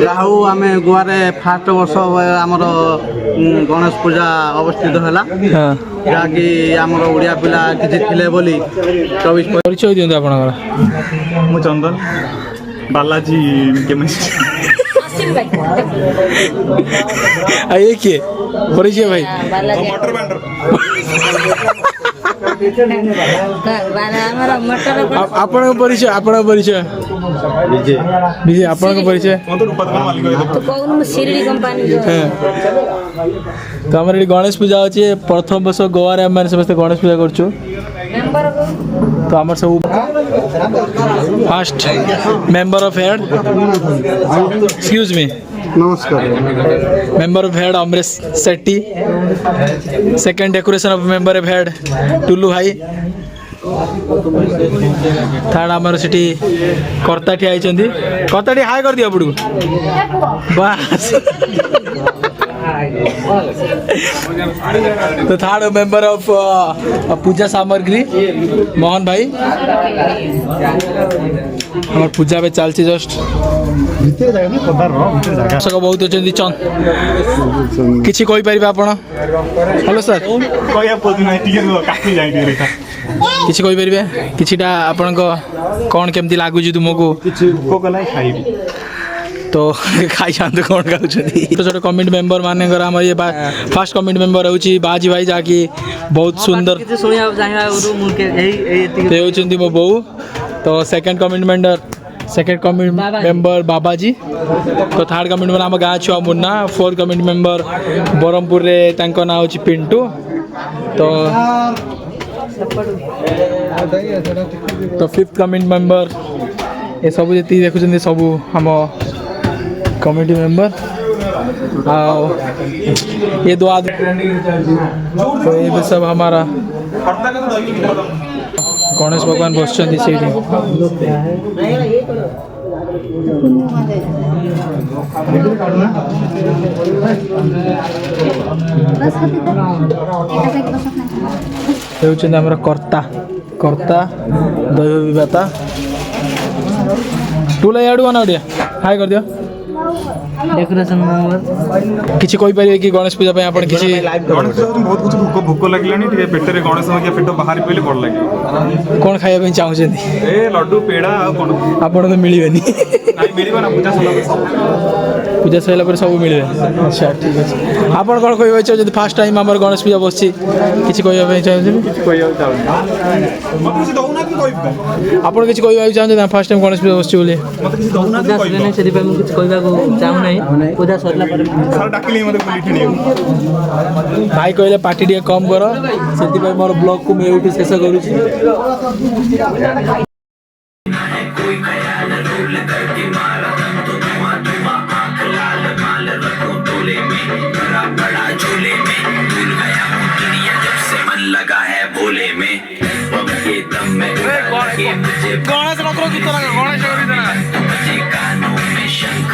ଯାହାଉ ଆମେ ଗୋଆରେ ଫାଷ୍ଟ ବର୍ଷ ଆମର ଗଣେଶ ପୂଜା ଅବସ୍ଥିତ ହେଲା, ଯାହାକି ଆମର ଓଡ଼ିଆ ପିଲା କିଛି ଥିଲେ ବୋଲି 24 ପରିଚୟ ଦିଅନ୍ତୁ ଆପଣଙ୍କର। ମୁଁ ଚନ୍ଦନ ବାଲାଜୀ କେମିଷ୍ଟ୍ରି। ଆଉ ଇଏ କିଏ ପରିଚୟ ଭାଇ? ଆପଣଙ୍କ ପରିଚୟ, ଆପଣଙ୍କ ପରିଚୟ ବିଜୟ, ଆପଣଙ୍କ ପରିଚୟ? ତ ଆମର ଏଠି ଗଣେଶ ପୂଜା ଅଛି, ପ୍ରଥମ ବର୍ଷ ଗୋଆରେ ଆମେ ସମସ୍ତେ ଗଣେଶ ପୂଜା କରୁଛୁ। ତ ଆମର ସବୁ first member of head, excuse me, नमस्कार। Member of head Amresh Setty, second decoration of member of head Tulu भाई, थर्ड आमर सिटी कर्ता ठिया होइछन्ती, कर्ता ठी हाय कर दियो आपडू बस। तो थर्ड मेंबर ऑफ पूजा सामग्री मोहन भाई, हमार पूजा में चलती जस्ट दर्शक बहुत अच्छे किसी कही पारे आपण? हेलो सर, किसी कही पारे किछिटा आपण कौन केमती लागुची तुमको? तो खाई जाते कौन खाऊँ छोटे कमिटी मेंबर मानकर आम ये फास्ट कमिटी मेंबर हूँ बाजी भाई, जहाँकि बहुत सुंदर होती मो बो। तो सेकंड कमिटी मेंबर बाबाजी, तो थर्ड कमिटी मेंबर आम गाँ छुआ मुन्ना, फोर्थ कमिटी मेंबर ब्रह्मपुर रे तांको ना होची पिंटू। तो फिफ्थ कमिटी मेंबर ये सब जी देखुं सब आम कमिटी मेंबर। ये दो आदमी, तो ये भी सब हमारा गणेश भगवान बसचंदी सीढ़ी। हमारा कर्ता कर्ता दैव विवाता टूला याडू आना हाय कर दियो डेकोरेशन मेंबर। किछि कहि परिबे कि गणेश पूजा पे आपण किछि? गणेश पूजा बहुत कुछ भूक लागलानी, टिके पेटरे गणेश के पेट बाहर पइले बड लागे। कोन खाइबा पे चाहुछेंती? ए लड्डू पेड़ा आ कोन आपण तो मिलिबेनी? नाही मिलिबो ना, पूजा सैला पर सब मिलबे। अच्छा ठीक अछि। आपण कोन कहिबे छ जदी फर्स्ट टाइम हमर गणेश पूजा बसछि, किछि कहिबा पे चाहछे? किछि कहिबा चाहछे मते किछि दउना कि कहिबे? आपण किछि कहिबा चाहछे ना फर्स्ट टाइम गणेश पूजा बसछि बोली? मते किछि दउना कि कहिबे? नहीं सेदी पे मु किछि कहिबा को चाहू नहीं, पूजा सरला पर सर डाकिले मते बुली ठिनी भाई कहले पार्टी टे कम करो, सेति पे मोर ब्लॉग को मैं एउठी शेष करूछि। कोई ख्याल रोल करके मारा तो धुआं धुआं आंख लाल माल रखो टोले में, बड़ा बड़ा झोले में भूल गया हूँ दुनिया जब से मन लगा है भोले में। अब के दम में के मुझे गणेश रखो की तरह गणेश मुझे कानों में शंख